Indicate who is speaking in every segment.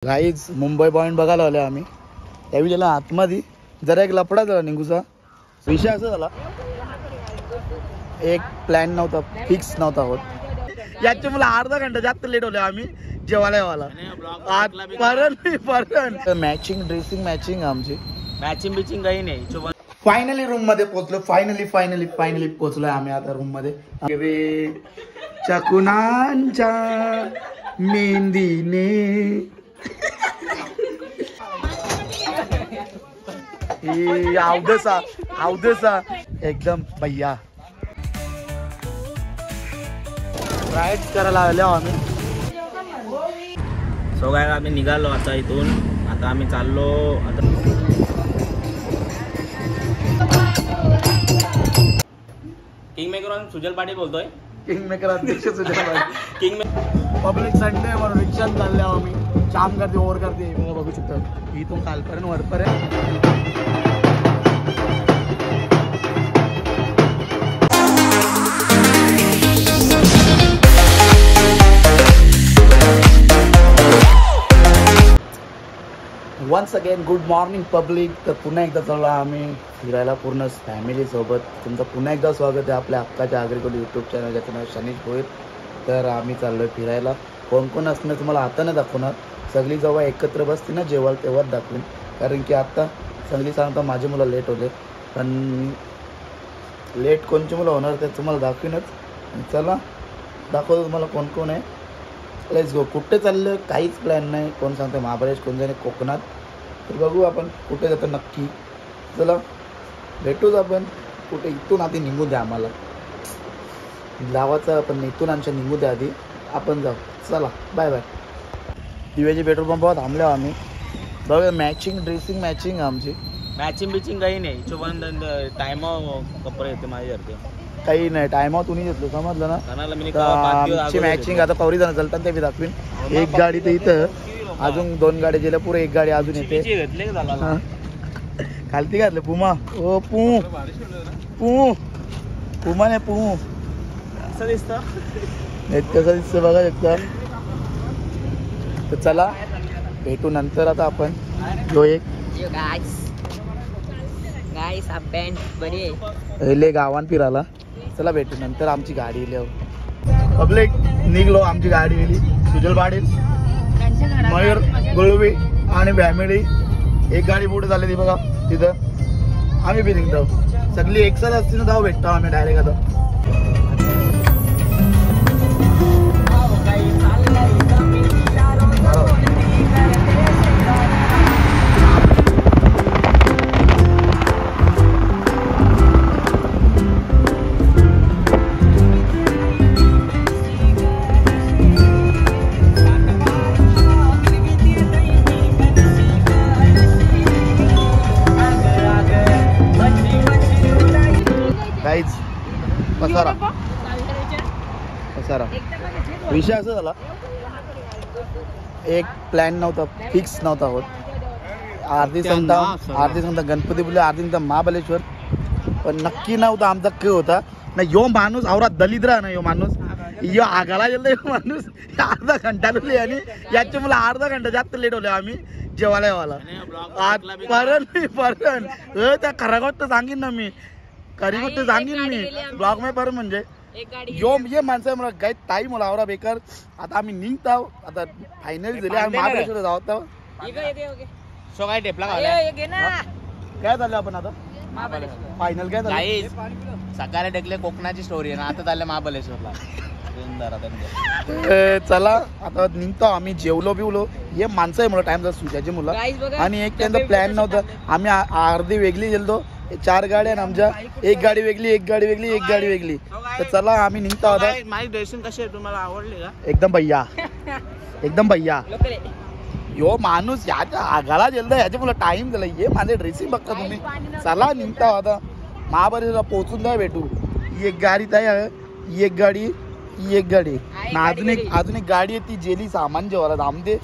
Speaker 1: Guys Mumbai point बघायला आलो आम्ही. त्यावेळी गेला आतमध्ये जरा एक लफडा झाला निघूचा. विषय असा झाला, एक प्लॅन नव्हता, फिक्स नव्हता होत. याचे मला अर्धा घंटा जास्त लेट होले आम्ही जेवायला. मॅचिंग ड्रेसिंग मॅचिंग आमची
Speaker 2: मॅचिंग बिचिंग काही नाही.
Speaker 1: फायनली रूम मध्ये पोहोचलो. फायनली पोहोचलोय आम्ही आता रूम मध्ये. चकुनांच्या मेहंदीने अवधसा एकदम भैया राईड करायला आलो आम्ही.
Speaker 2: सो काय आम्ही निघालो आता इथून. आता आम्ही चाललो. आता किंग मेकर सुजल पाटील बोलतोय.
Speaker 1: किंग मेकर अध्यक्ष सुजल पाटील.
Speaker 2: किंग
Speaker 1: पब्लिक संडे म्हणून रिक्षात चालले आम्ही. जाम करते ओव्हर करते बघू शकतो. इथून कालपर्यंत वरपर्यंत once again good morning public. तर पुन्हा एकदा चाललो आम्ही फिरायला पूर्ण फॅमिली सोबत. तुमचं पुन्हा एकदा स्वागत आहे आपल्या हक्काच्या आग्रिकोली यूट्यूब चॅनल, ज्याचं नाव शनीश भोईर. तर आम्ही चाललो आहे फिरायला. कोण कोण असणार तुम्हाला आता नाही दाखवणार. सगळी जेव्हा एकत्र बसते ना जेवायला तेव्हाच दाखवेन. कारण की आत्ता सगळी सांगता माझी मुलं लेट होते, पण लेट कोणची मुलं होणार ते तुम्हाला दाखवेनच. चला दाखवतो तुम्हाला कोण कोण आहे. Let's go. कुठे चाललं काहीच प्लॅन नाही. कोण सांगतं महाबळेश्वर, कोण जाणे कोकणात. तर बघू आपण कुठे जातो नक्की. चला भेटूच आपण कुठे. इथून आधी निघू द्या आम्हाला लावाचं, पण इथून आमच्या निघू द्या आधी आपण जाऊ. चला बाय बाय. दिव्याची पेट्रोल पंपावर थांबलो आम्ही. बघा मॅचिंग ड्रेसिंग मॅचिंग आमची.
Speaker 2: मॅचिंग बिचिंग काही नाही. टाइम कपडे येते माझ्यासारखे.
Speaker 1: काही नाही. टायमावर तुम्ही घेतलो समजलं ना. आमची मॅचिंग आता कवरी जण चालतात ते बी दाखवीन. एक गाडी तर इथं, अजून 2 गाडी गेल्या, पुढे एक गाडी अजून येते. खालती घातलं पुमा. ओ पू पुमा नाही पू
Speaker 2: असं दिसतं.
Speaker 1: कसं दिसतं बघा शकता. तर चला भेटू नंतर. आता आपण जो एक ले गावान फिरायला. चला भेटू नंतर. आमची गाडी येईल पब्लिक. निघलो आमची गाडी गेली. सुजल पाटील, मयूर गुळवी आणि फॅमिली. एक गाडी पुढे झाली ती बघा तिथं. आम्ही बी निघतो. सगळी एकसाथ असते ना जाऊ भेटतो आम्ही डायरेक्ट. आता पसारा विषय असा झाला, एक प्लॅन नव्हता, फिक्स नव्हता होत. अर्धी सांगता गणपती बोलले, अर्धी सांगता महाबळेश्वर, पण नक्की नव्हता आमचा क होता ना. यो माणूस आवरा दलिद्र ना. यो माणूस यो आगाला गेला. यो माणूस अर्धा घंटा लिहिले आणि याचे मला अर्धा घंटा जास्त लेट होले आम्ही जेवायला. त्या खरा गोष्ट सांगेन ना मी. खरी गोष्ट सांगेन मी ब्लॉग मध्ये. पर म्हणजे यो ये माणसं मला काही ताई मला आवरा बेकार. आता आम्ही निघताव. आता फायनल झाले आम्ही महाबळेश्वर जाऊ.
Speaker 2: सो काय टेपला
Speaker 1: काय झालं आपण आता फायनल काय झालं.
Speaker 2: सकाळी टेकले कोकणाची स्टोरी आहे ना. आता चाललं महाबळेश्वरला.
Speaker 1: चला आता निघतो आम्ही. जेवलो बिवलो. हे माणसं आहे मला टाइम जास्त सुजाची मुलं. आणि एक त्यांचा प्लॅन नव्हता. आम्ही अर्धी वेगळी गेलतो. 4 गाड्या आणि आमच्या एक गाडी वेगळी, एक गाडी वेगळी, एक गाडी वेगळी. तर चला आम्ही निघतो आता.
Speaker 2: माझी ड्रेसिंग कशी आहे तुम्हाला आवडली का.
Speaker 1: एकदम भैया एकदम भैया. यो माणूस याच्या आगाला गेलता. याच्या मला टाइम झाला. ये माझे ड्रेसिंग बघता तुम्ही. चला निघता आता महाबळेश्वरला पोहोचून द्या भेटू. ही एक गाडी तयार, ही एक गाडी, ही एक गाडी ना. अजून एक गाडी आहे ती जेली सामान जेवायला दामदे.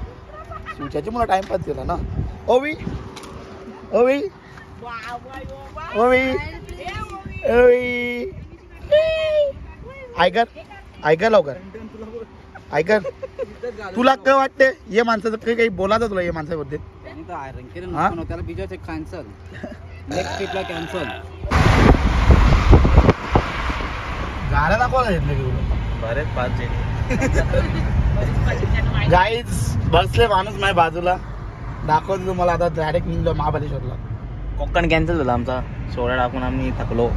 Speaker 1: सुच्याची मला टाइमपास केला ना. ओवी ओवी ओवी ओवी ऐका लवकर. ऐका तुला काय वाटते ये माणसाचं काही बोलायचं तुला ये माणसाबद्दल हा?
Speaker 2: त्याला बीजा कॅन्सल नेक्स्ट ट्रिपला कॅन्सल
Speaker 1: गाड्या दाखवायला घेतलं की
Speaker 2: बरेच 5 जण
Speaker 1: गाईज बसले माणूस माझ्या बाजूला दाखवतो तुम्हाला आता डायरेक्ट निघलो महाबळेश्वरला
Speaker 2: कोकण कॅन्सल झाला आमचा सोडा टाकून आम्ही थकलो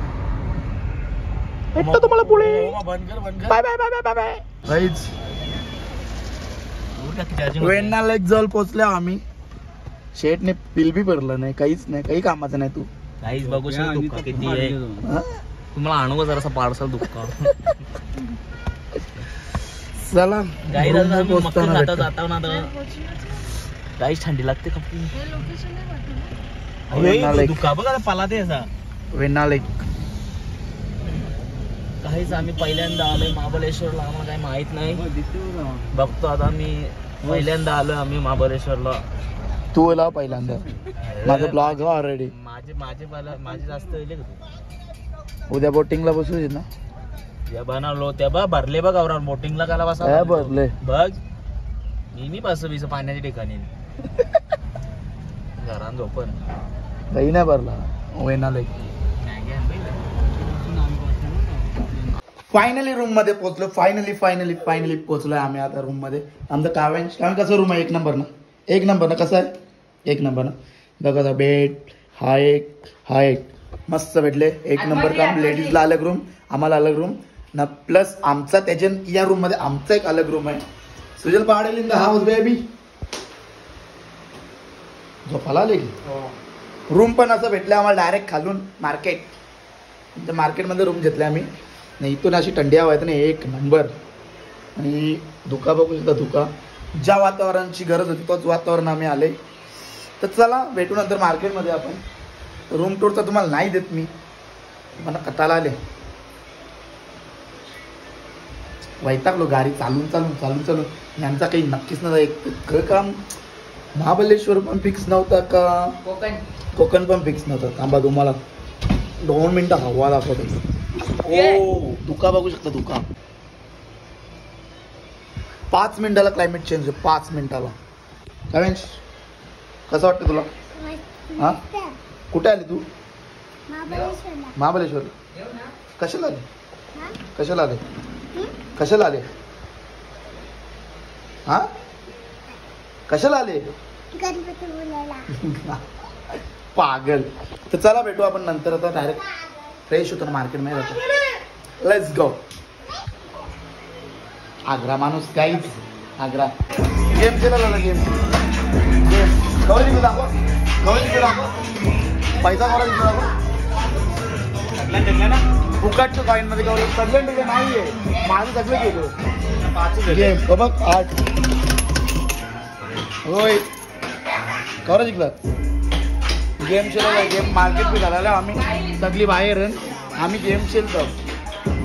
Speaker 1: भेटतो तुम्हाला पुढे bye bye bye bye bye bye guys Venna lake जवळ पोहोचल्या आम्ही शेटने बिल बी भरलं नाही काहीच नाही काही कामाचं नाही तू
Speaker 2: काहीच बघू शकतो दुःख किती आहे
Speaker 1: हा?
Speaker 2: तुम्हाला आणू जरासा पार्सल दुःख
Speaker 1: चला
Speaker 2: गाई
Speaker 1: room वर पोहोचताना
Speaker 2: जाता
Speaker 1: भेटू.
Speaker 2: जाता ना गाईच थंडी लागते का
Speaker 1: वेण्णा लेक
Speaker 2: दुःखा बघा पाला ते असा
Speaker 1: वेण्णा लेक
Speaker 2: काहीच आम्ही पहिल्यांदा आलोय महाबळेश्वरला आम्हाला काही माहित नाही बघतो आता मी पहिल्यांदा आलोय आम्ही महाबळेश्वरला
Speaker 1: तू लाव पहिल्यांदा माझं ब्लॉग ऑलरेडी
Speaker 2: माझे जास्त येले का तू
Speaker 1: उद्या बोटिंगला बसू ना
Speaker 2: या बनवलो त्या बघ भरले बघ आवरा बोटिंगला काला बसा
Speaker 1: भरले
Speaker 2: बघ मी बस पाण्याच्या ठिकाणी घरात झोपन
Speaker 1: काही नाही भरला वेण्णा लेक फायनली रूम मध्ये पोहोचलो फायनली पोहोचलोय आम्ही आता रूम मध्ये आमचं काव्यांश कसं रूम आहे एक नंबर ना कसं आहे एक नंबर ना बघा बेड हा एक मस्त भेटले एक नंबर काम लेडीजला अलग रूम आम्हाला अलग रूम ना प्लस आमचा त्याच्या या रूम मध्ये आमचा एक अलग रूम आहे सुजल पहाडेल इन द हाऊस बेबी झोपाला आले की रूम पण असं भेटलं आम्हाला डायरेक्ट खालून मार्केटमध्ये रूम घेतले आम्ही नाही इथून अशी थंडी हवा आहे ना एक नंबर आणि धुका बघू शकता धुका ज्या वातावरणाची गरज होती तोच वातावरण आम्ही आले तर चला भेटू नंतर मार्केटमध्ये आपण रूम टूर तर तुम्हाला नाही देत मी मला कटाला आले वैतागलो गाडी चालून यांचा काही नक्कीच नव्हता एक काम महाबळेश्वर पण फिक्स नव्हता का कोकण पण फिक्स नव्हता थांबा तुम्हाला 2 मिनिटं हवा दाखवतो ओ धुका बघू शकता धुका 5 मिनिटाला क्लायमेट चेंज आहे 5 मिनिटाला काय कसं वाटतं तुला हा कुठे आली तू महाबळेश्वर कशाला आले हा कशाला आले पागल तर चला भेटू आपण नंतर आता डायरेक्ट फ्रेश होतो ना मार्केटमध्ये जातो लेट्स गो आग्रा माणूस काहीच आग्रा गेम केला गेम गौरी दाखव पैसा कोणा दाखव फुकटच्या कॉईन मध्ये गौरी सगळे नाहीये माझं सगळं गेलो गेम बघ 8 होय कवर जिंकलं गेम खेळला गेम मार्केट बी झालेला आम्ही सगळी बाहेर आम्ही गेम खेळतो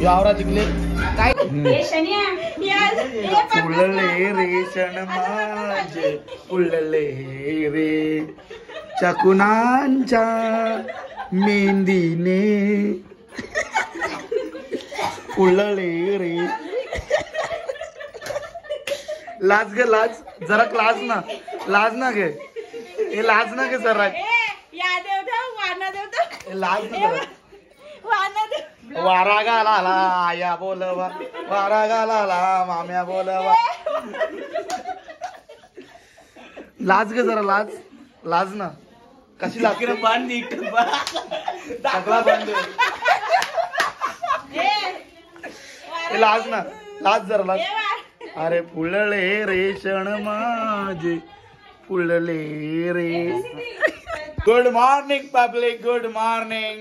Speaker 1: यावरा जिंकले काय उलले रेषण माझे उलले रे चकुनांच्या मेहंदीने उलले रे लाज गे लाज जरा लाज ना गे हे लाज ना गे जरा लाज ना वारा गाला आया बोलवा वारा गाला माम्या बोलवा लाज गे जरा लाज ना कशी लागते ना बांध टाकला बांध लाज ना लाज जरा लाज अरे फुलले रेषण माझे फुलले रे good morning public good morning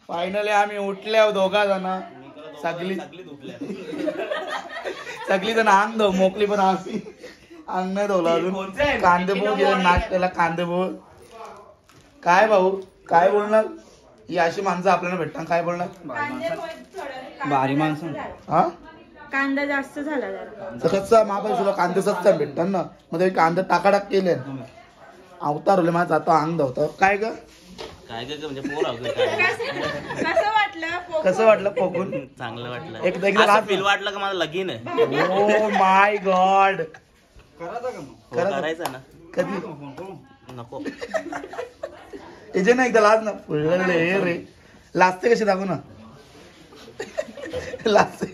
Speaker 1: finally आम्ही उठल्या दोघा जण सगळी जण अंग धो मोकली पण आम्ही अंग नाही धुवला अजून कांदे पोळ गेले नाश्त्याला कांदे पोळ काय भाऊ काय बोलणार ही अशी माणसं आपल्याला भेटतात काय बोलणार
Speaker 2: भारी माणसं
Speaker 1: हा
Speaker 3: कांदा जास्त झाला जरा
Speaker 1: कसं महाबळेश्वरला कांदे सस्ता भेटतात ना मग ते कांदे टाकाटाक केले अवतार होले माझा आता अंग धावता काय ग
Speaker 2: म्हणजे पोर
Speaker 3: कसं वाटलं
Speaker 1: कसं वाटलं पोकून?
Speaker 2: चांगलं वाटलं.
Speaker 1: एकदा
Speaker 2: फील वाटलं का मला लगीन आहे.
Speaker 1: Oh my God.
Speaker 2: करायचं ना
Speaker 1: कधी
Speaker 2: नको.
Speaker 1: याचे ना एकदा लाज ना फुलले रे. लाजते कशी दाखव ना. लाजते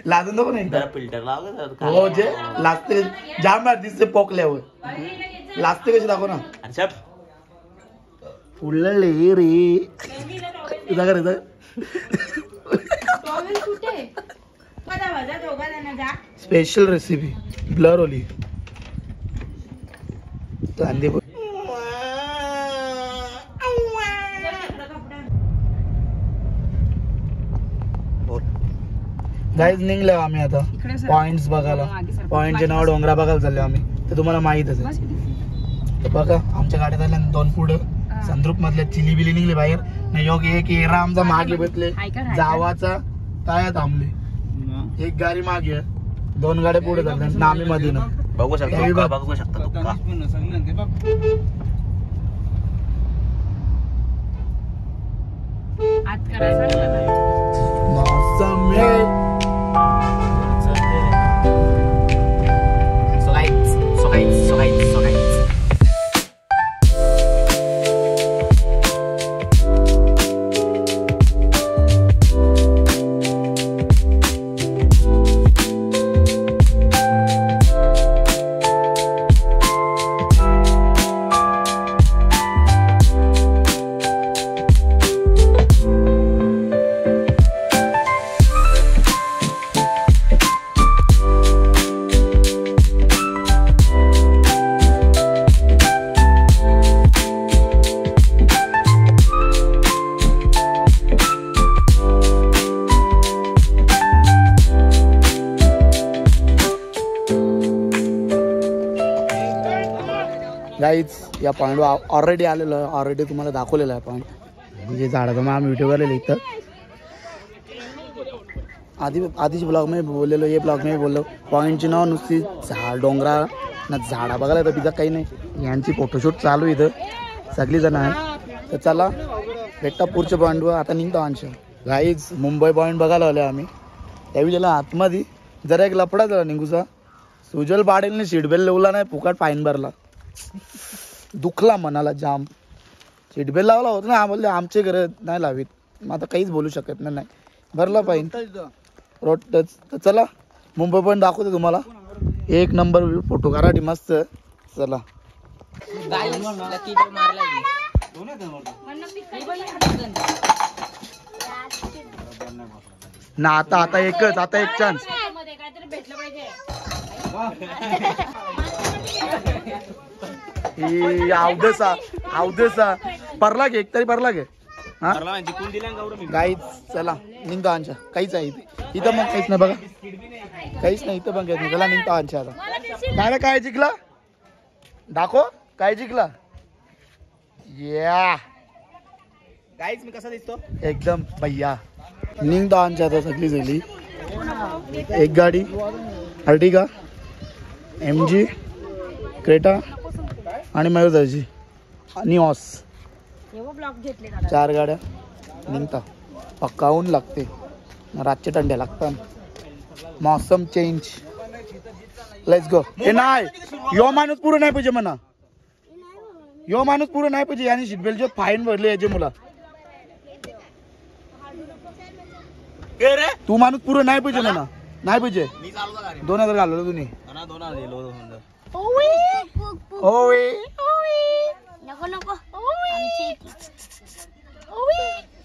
Speaker 1: लाजून दाखव ना एकदा.
Speaker 2: फिल्टर लावलं
Speaker 1: हो जे लाजते जाम दिसते पोकल्यावर. लाजते कशी दाखव ना.
Speaker 2: अच्छा
Speaker 1: फुलले रे. इथं कर इथं. स्पेशल रेसिपी ब्लर ओली कांदे. गाईज निघलो आम्ही आता पॉइंट्स बघायला. पॉइंटचे नाव डोंगरा बघायला चाललो आम्ही. ते तुम्हाला माहितच आहे. तर बघा आमच्या गाडीत आल्या 2 पुढं संद्रूप मधल्या चिली बिली निघले बाहेर. नाही योग एक एरा आमचा मागे बसले जावाचा काय थांबले. एक गाडी मागे 2 गाड्या पुढे झाल्या नामी मध्ये ना.
Speaker 2: बघू शकता बघू शकता.
Speaker 1: मौसम है गाईज या पॉईंट ऑलरेडी आलेलो आहे. ऑलरेडी तुम्हाला दाखवलेलं आहे पॉईंट. म्हणजे झाडाचं मग आम्ही व्हिडिओ करलेलं इथं. आधीच ब्लॉग मी बोललेलो ये ब्लॉग मी बोललो पॉईंटची नाव नुसती डोंगरा ना झाडा बघायला तर तिथं काही नाही. यांची फोटोशूट चालू इथं सगळीजण आहे. तर चला भेटता पुढच्या पॉईंटवर. आता निघतो आणशा. गाईज मुंबई पॉईंट बघायला आलो आम्ही. त्यावेळी गेला आतमध्ये जरा एक लफडा झाला निघूचा. सुजल पाडेलने सीटबेल्ट लावला नाही फुकट फाईन भरला. दुखला मनाला जाम. सीटबेल्ट लावला होता ना. बोलले आमचे घर नाही लावीत. मग आता काहीच बोलू शकत नाही. भरला फाईन रोड टच. तर चला मुंबई पण दाखवतो तुम्हाला. एक नंबर फोटो काढा मस्त. चला ना. आता एकच आता एक चान्स. अवधसा परला घे एक तरी परला घे. गाईच चला निघतो आमच्या. काहीच आहे इथं मग काहीच नाही बघा. काहीच नाही इथं पण काहीच चला निघतो आमच्या. आता काय जिंकला दाखव. काय जिंकला या
Speaker 2: गाईज मी कसा दिसतो
Speaker 1: एकदम भैया. निघतो आमच्या आता सगळी झाली. एक गाडी अर्टिगा MG क्रेटा आणि मयूरदाची आणि ऑस 4 गाड्या निघता. पक्का ऊन लागते रातचे टंड्या लागतात. मौसम चेंज. Let's go. हे नाही यो माणूस पुरं नाही पाहिजे म्हणा. यो माणूस पुरं नाही पाहिजे. आणि सीटबेल्ट जो फाईन भरले याचे मुला. तू माणूस पुरं नाही पाहिजे म्हणा. नाही पाहिजे. 2000 घालवलं तुम्ही.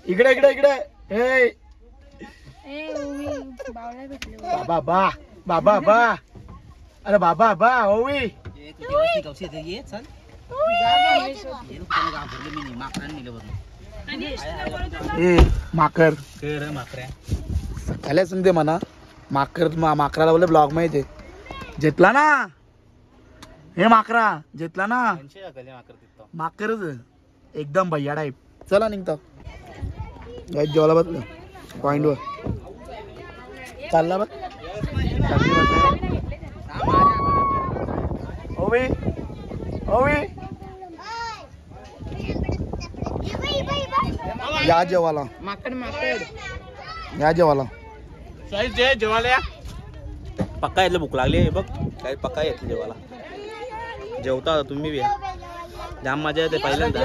Speaker 1: इकडे इकडे इकडे. बाबा बा बाबा बा. अरे बाबा बा ओवी. माकर सकाळी सांगते म्हणा. माकराला बोले ब्लॉग माहिती जेतला ना. हे माकरा जेतला ना. माकरच एकदम भैया टाईप. चला निघतो जेवायला बसलं पॉइंट वर. चालला बघ ओवी ओवी या जेवाला या जेवाला
Speaker 2: जेवायला या पक्का येतलं भूक लागली बघ काय पक्का येतलं जेवायला जेवता तुम्ही बी जाम मजा येते पहिल्यांदा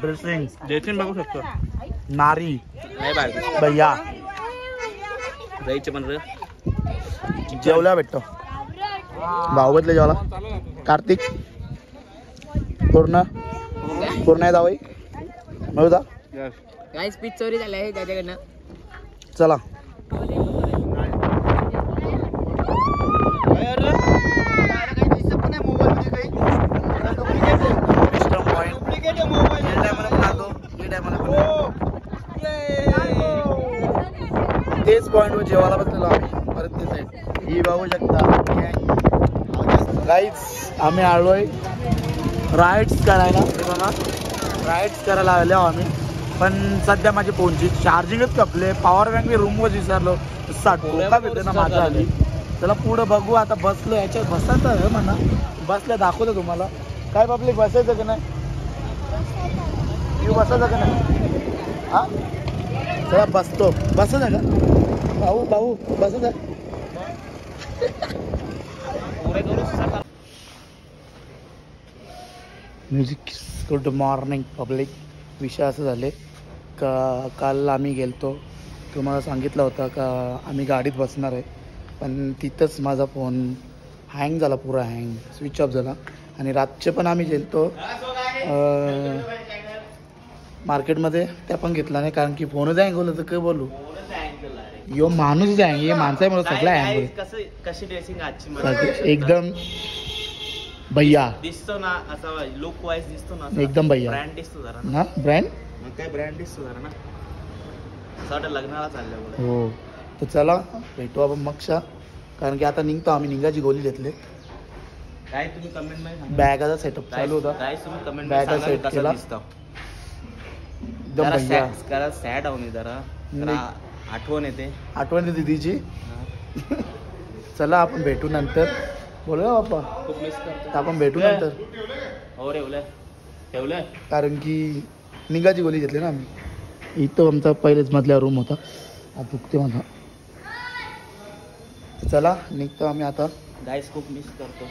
Speaker 1: ड्रेसिंग
Speaker 2: जेवण बघू शकतो
Speaker 1: नारी
Speaker 2: नाही बाहेर
Speaker 1: भैया
Speaker 2: जायचे पण रे
Speaker 1: जेवल्या भेटतो भाऊ बदले जेवाला कार्तिक पूर्ण आहे जावई मिळू दा
Speaker 3: काय स्पीच चोरी झाली आहे त्याच्याकडनं
Speaker 1: चला तेच पॉइंट वर जेवायला बसलेलो आम्ही परत ते साईड ही बघू शकता गाईज आम्ही आलोय राईड्स करायला हे बघा राईड्स करायला आलो आम्ही पण सध्या माझी फोनची चार्जिंगच कपले पॉवर बँक मी रूमवर विसरलो टोका भेटते ना माझा आली त्याला पुढं बघू आता बसलो याच्यात बसायचं आहे म्हणा बसल्या दाखवतो तुम्हाला काय पब्लिक बसायचं का नाही बसायचं का नाही हा चला बसतो बसत आहे का भाऊ बसत आहे म्युझिक गुड मॉर्निंग पब्लिक विषय असं झाले का काल आम्ही गेलतो तुम्हाला सांगितलं होतं का आम्ही गाडीत बसणार आहे पण तिथंच माझा फोन हँग झाला पुरा हँग स्विच ऑफ झाला आणि रातचे पण आम्ही गेलतो मार्केटमध्ये त्या पण घेतला नाही कारण की फोनच हँग होलं तर काय बोलू यो माणूस हँग हे माणसं आहे मला सगळं हँग
Speaker 2: कशी ड्रेसिंग आजची
Speaker 1: एकदम भैया
Speaker 2: दिसतो ना असा लुक वाईज दिसतो ना
Speaker 1: एकदम भैया
Speaker 2: ब्रँड दिसतो जरा
Speaker 1: ना ब्रँड
Speaker 2: मग काय ब्रँड दिसतो जरा ना असं वाटतं लग्नाला चाललं
Speaker 1: हो तर चला भेटू आपण मक्षा कारण की आता निघतो आम्ही निघाची गोळी घेतले
Speaker 2: काय तुम्ही कमेंट मध्ये
Speaker 1: बॅगाचा सेटअप चालू होता
Speaker 2: काय तुम्ही कमेंट
Speaker 1: बॅगा
Speaker 2: मध्ये
Speaker 1: सेट केला एकदम भैया
Speaker 2: जरा सॅड आहो मी जरा आठवण येते
Speaker 1: आठवण येते तिची चला आपण भेटू नंतर बोलूया बाप्पा
Speaker 2: खूप मिस करतो
Speaker 1: आपण भेटू नंतर
Speaker 2: हो रे ठेवलंय
Speaker 1: कारण की निघाची गोळी घेतली ना आम्ही इथं आमचा पहिलेच मधल्या रूम होता आता दुखते माझा चला निघतो आम्ही आता
Speaker 2: गाईस खूप मिस करतो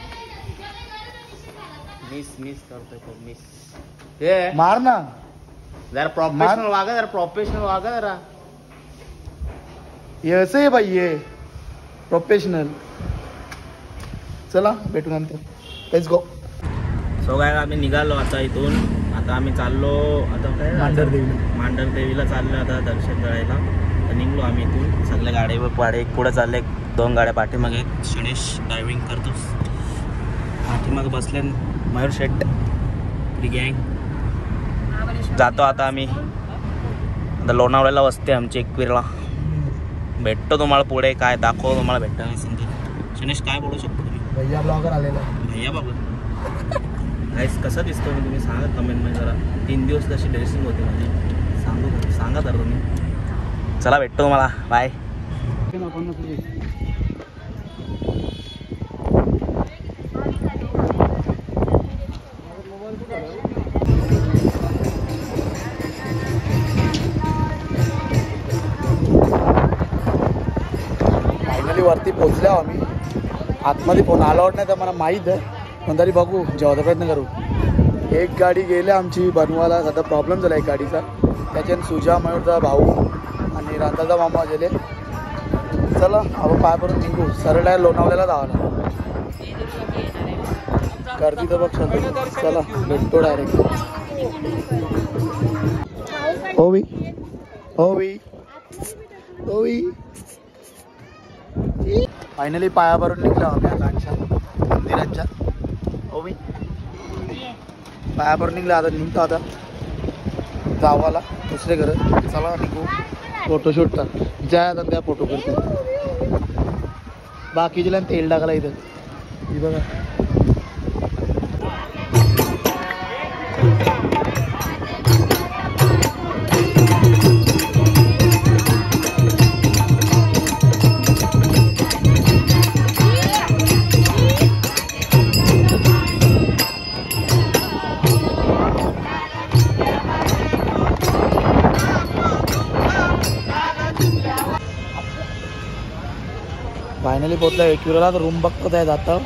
Speaker 2: मिस करतोय खूप मिस हे
Speaker 1: मार ना
Speaker 2: जरा प्रोफेशनल वागा जरा
Speaker 1: ये असं आहे बाई ये प्रोफेशनल चला भेटू नंतर लेट्स गो
Speaker 2: सो काय आम्ही निघालो आता इथून आता आम्ही चाललो आता काय मांढर देवीला चाललो आता दर्शन करायला तर निघलो आम्ही इथून सगळ्या गाड्यावर पाडे पुढे चालले 2 गाड्या पाठीमागे गणेश ड्रायव्हिंग करतो पाठीमागे बसले मयूर शेट गँग जातो आता आम्ही आता लोणावळ्याला वसते आमची एकवीरला भेटतो तुम्हाला पुढे काय दाखव तुम्हाला भेटतो गणेश काय बोलू शकतो तुम्ही
Speaker 1: भैया ब्लॉगर आलेला
Speaker 2: भैया बाबा गाईस कसा दिसतो मी तुम्ही सांगा कमेंटमध्ये जरा 3 दिवस कशी ड्रेसिंग होती माझी सांगा तर तुम्ही चला भेटतो तुम्हाला बाय
Speaker 1: फायनली वरती पोहोचलो आम्ही आतमध्ये फोन अलाउड नाही तर मला माहीत आहे पण तरी बघू जेवायचा प्रयत्न करू एक गाडी गेली आमची बनवायला आता प्रॉब्लेम झाला एक गाडीचा त्याच्यानं सुजा मयूरचा भाऊ आणि रांधाचा मामा गेले चला आपण पाय पडून निघू सरळ आहे लोणावळ्याला जावं गर्दी तर बघ चला भेटतो डायरेक्ट होवी होवी होवी फायनली पायावरून निघलो आम्ही आता मंदिरांच्या ओवी पायावरून निघलं आता निघतो आता जावाला दुसरे घर चला निघू फोटोशूटचा ज्या आता त्या फोटो करतो बाकीचे तेल टाकायला इथं बघा पोहोचला एकविराला. तर रूम बघतो आहे जातं,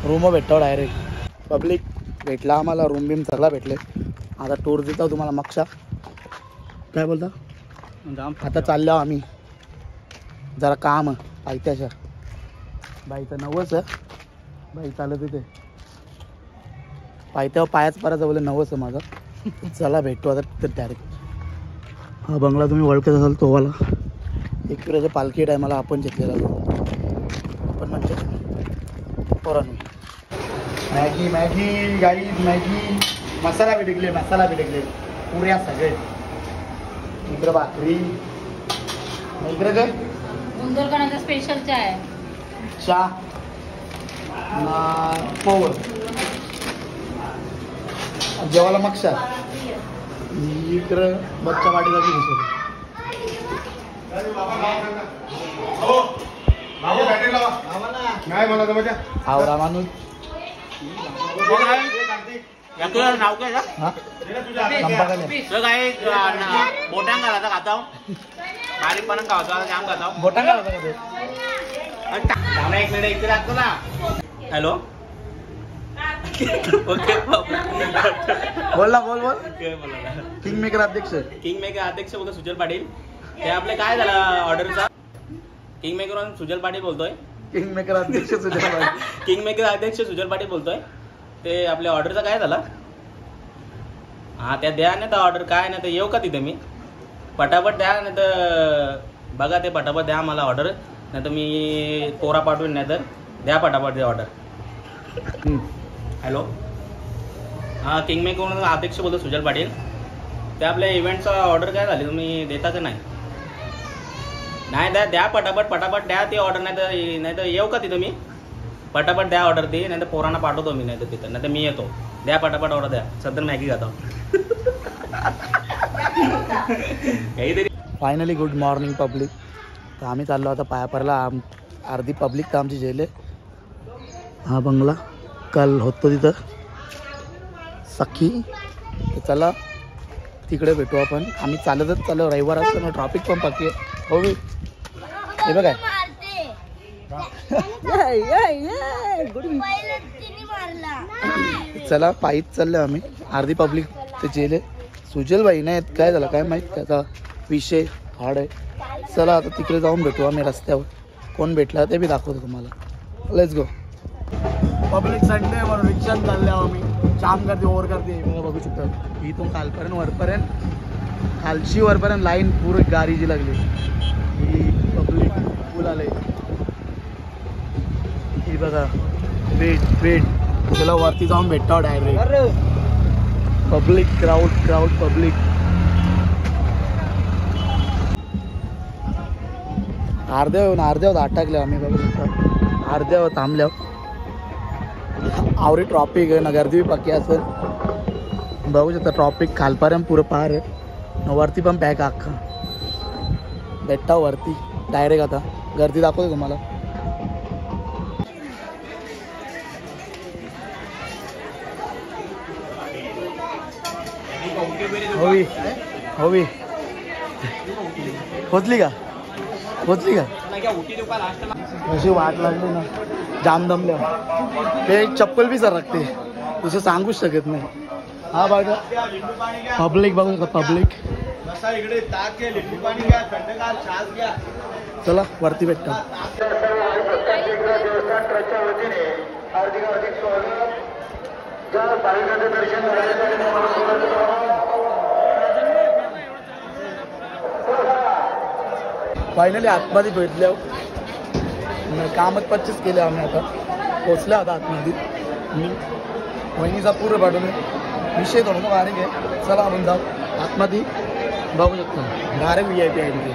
Speaker 1: रूम भेटतो डायरेक्ट. पब्लिक भेटला आम्हाला, रूम बीम सगळा भेटले. आता टूर देतो तुम्हाला मागचा. काय बोलता? आता चाललो आम्ही जरा काम पायथ्याच्या. बाईचं नवस आहे, बाई चालत येते पायथ्यावर. पायाच पाराचा बोले नवस आहे माझा. चला भेटतो आता तर डायरेक्ट. हा बंगला तुम्ही ओळखत असाल तो वाला. एकविराच्या पालखी टायमाला आपण घेतलेला आपण म्हणजे पोरांनी. Maggi Maggi guys Maggi. मसाला बिडकले, मसाला बिडकले पुऱ्या सगळे. इकडं भाकरी, इकडं काय
Speaker 4: उंदरकरांचा स्पेशल चहा आहे.
Speaker 1: चहा पोवर जेवायला मक्षा. इकडं बच्चा वाटी जाती दिसत. आवरा माणूस
Speaker 2: नाव काय बोटांग घालायचा खाता बारीक पण खावतो जाम खाता.
Speaker 1: बोटा का होता
Speaker 2: एक मिनिट इथे लागतो ना. हॅलो ओके
Speaker 1: बोल ना, बोल बोल. किंग मेकर अध्यक्ष,
Speaker 2: किंग मेकर अध्यक्ष बोलतो सुजल पाटील. ते आपले काय झालं ऑर्डरचा? किंग मेकर सुजल पाटील बोलतोय.
Speaker 1: किंग मेकर अध्यक्ष सुजल पाटील.
Speaker 2: किंग मेकर अध्यक्ष सुजल पाटील बोलतोय. ते आपल्या ऑर्डरचा काय झाला? हा त्या द्या नाही तर ऑर्डर काय नाही तर येऊ का तिथे मी? पटापट द्या नाही तर बघा ते पटापट द्या मला ऑर्डर. नाही तर मी पोरा पाठवून नाही तर द्या पटापट द्या ऑर्डर. हॅलो हां किंग मेकर अध्यक्ष बोलतो सुजल पाटील. ते आपल्या इव्हेंटचा ऑर्डर काय झाली तुम्ही देता का नाही? नाही द्या द्या पटापट पटापट द्या ती ऑर्डर. नाही तर येऊ का तिथं मी? पटापट द्या ऑर्डर ती. नाही तर पोरांना पाठवतो मी. नाही तर तिथं नाही तर मी येतो. द्या पटापट ऑर्डर द्या. सध्या मॅगी खाता काहीतरी.
Speaker 1: Finally good morning public. तर आम्ही चाललो आता पायापरला. अर्धी पब्लिक तर आमची जेल आहे. हा बंगला काल होतो तिथं सखी. तर चला तिकडे भेटू आपण. आम्ही चालतच चाललो. रविवार असताना ट्रॉफिक पण पक्की आहे. हो मी हे बघ चला पायीच चाललो आम्ही. अर्धी पब्लिक ते जेल आहे. सुजल बाई नाही काय झालं काय माहीत, त्याचा विषय हार्ड आहे. चला आता तिकडे जाऊन भेटू आम्ही रस्त्यावर. कोण भेटला ते बी दाखवतो तुम्हाला. Let's go. पब्लिक संडे म्हणून रिक्षात चालले आम्ही. जाम गर्दी ओव्हर गर्दी बघू शकतो. इथून खालपर्यंत वरपर्यंत खालशी वरपर्यंत लाईन पूर्ण गाडीची लागली. ही पब्लिक फुल आले. ही बघा वेट वेट. त्याला वरती जाऊन भेटतो direct. Public crowd crowd public. अर्ध्यावर अटकले आम्ही बघू शकतो. अर्ध्यावर थांबल्यावर आवरी ट्रॉफिक आहे ना. गर्दी बी पक्की असेल बघू शकता. ट्रॉफिक खालपर्यंत पुरं पार आहे. वरती पण पॅक अख्खा भेटता वरती डायरेक्ट. आता गर्दी दाखवतो तुम्हाला. होवी होवी पोचली का? पोचली का? अशी वाट लागली ना. जाम दमल्या. ते चप्पल बी सरकते तसं सांगूच शकत नाही. हा बघा पब्लिक बघू का पब्लिक. चला वरती भेटतो. फायनली आतमध्ये भेटल्या. कामच 25 केले आम्ही. आता पोचल्या होता आतमध्ये. मी वहिनीचा पूर्ण पाठवून विषय थोडासा बारीक आहे. चला आपण जाऊ आतमध्ये. बघू शकतो डायरेक्ट VIP आहे तिथे.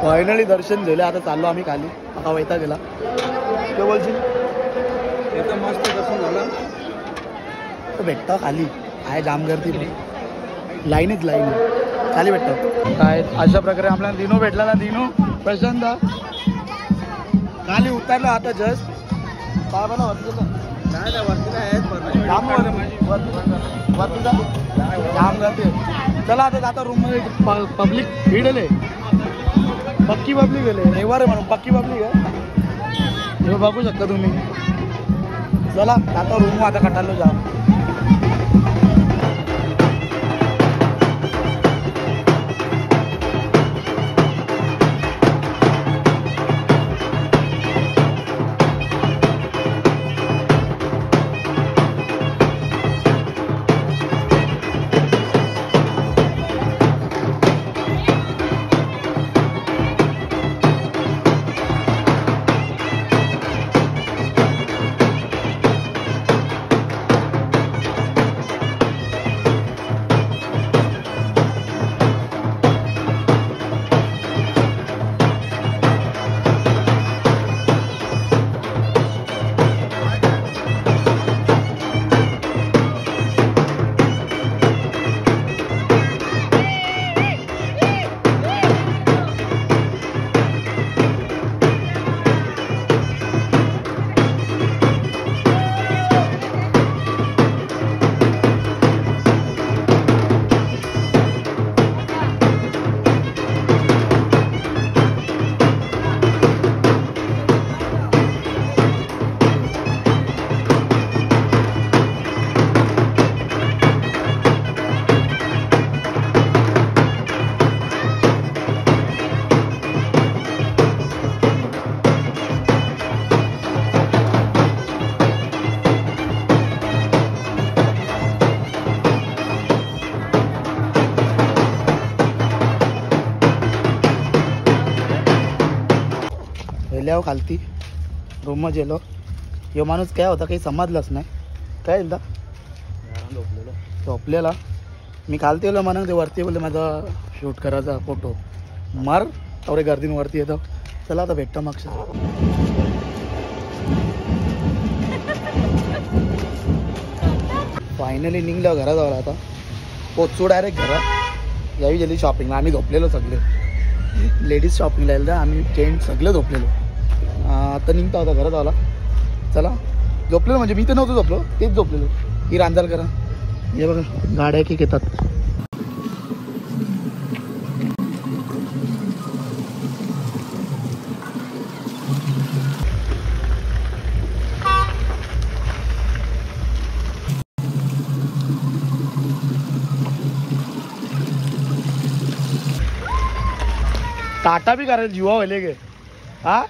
Speaker 1: फायनली दर्शन झाले. आता चाललो आम्ही खाली. आता वैता गेला. काय बोलशील? एकदम मस्त दर्शन झालं. तर भेटता खाली आहे जाम गर्दी. लाईनच लाईन खाली भेटतात काय. अशा प्रकारे आपल्याला दिनू भेटला ना. दिनू प्रशांत खाली उतरला आता जस्ट. काय बघा वाटलं जाम वरती जा. जाम जाते. चला आता आता रूम मध्ये पब्लिक भिडले. पक्की पब्लिक गेले. रविवार आहे म्हणून पक्की पब्लिक आहे. हे बघू शकता तुम्ही. चला आता रूम आता कटालो जाम. गेल्यावर खालती रूम मध्ये गेलो. यो माणूस काय होता काही समजलंच नाही. काय एकदा झोपलेला. मी खालती गेलो म्हणून ते वरती बोलले माझा शूट करायचा फोटो मार तेवढे गर्दीवरती येतो. चला आता भेटतो मग. फायनली निघलो घरात जाऊ. आता पोचू डायरेक्ट घरात. यावी गेली शॉपिंगला. आम्ही झोपलेलो सगळे. लेडीज शॉपिंगला यायला आम्ही जेंट्स सगळे झोपलेलो. आता निघतो आता घरात आला. चला झोपलेलो म्हणजे मी तर नव्हतो झोपलो. तेच झोपलेलो. ही रांजाल करा. हे बघा गाड्या की येतात. टाटा भी करे जुआ वाले के. हाँ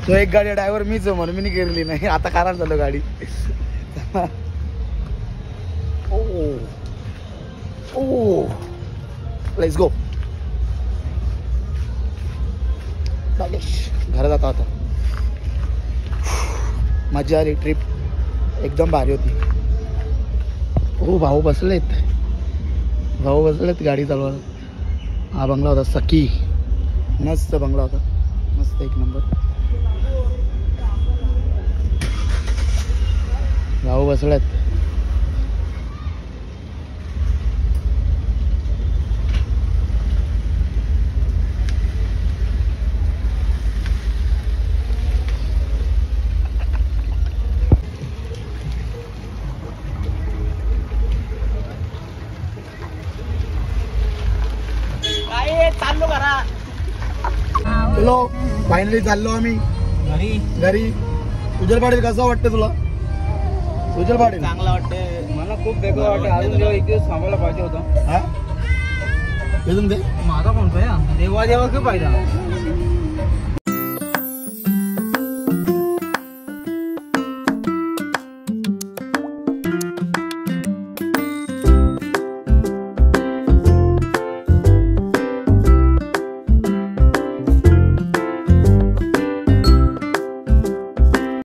Speaker 1: तो एक गाडी ड्रायव्हर मीच आहे म्हणून मी गेलेली नाही. आता कारण चालू गाडी. ओ लेट्स गो. घरात जातो आता. मजा आली. ट्रिप एकदम भारी होती. ओ भाऊ बसलेत. गाडी चालवायला. हा बंगला होता सखी. मस्त बंगला होता. मस्त एक नंबर. भाऊ बसलेत. चाललो घरा. चलो फायनली चाललो आम्ही घरी. उजलपाडे कसं वाटतं तुला? उजलपाडे
Speaker 2: चांगला वाटते मला. खूप वेगळं वाटतं. अजून जेव्हा एक दिवस थांबायला पाहिजे होतं.
Speaker 1: हा हे तुमचे
Speaker 2: माझा कोणता देवा खूप पाहिजे.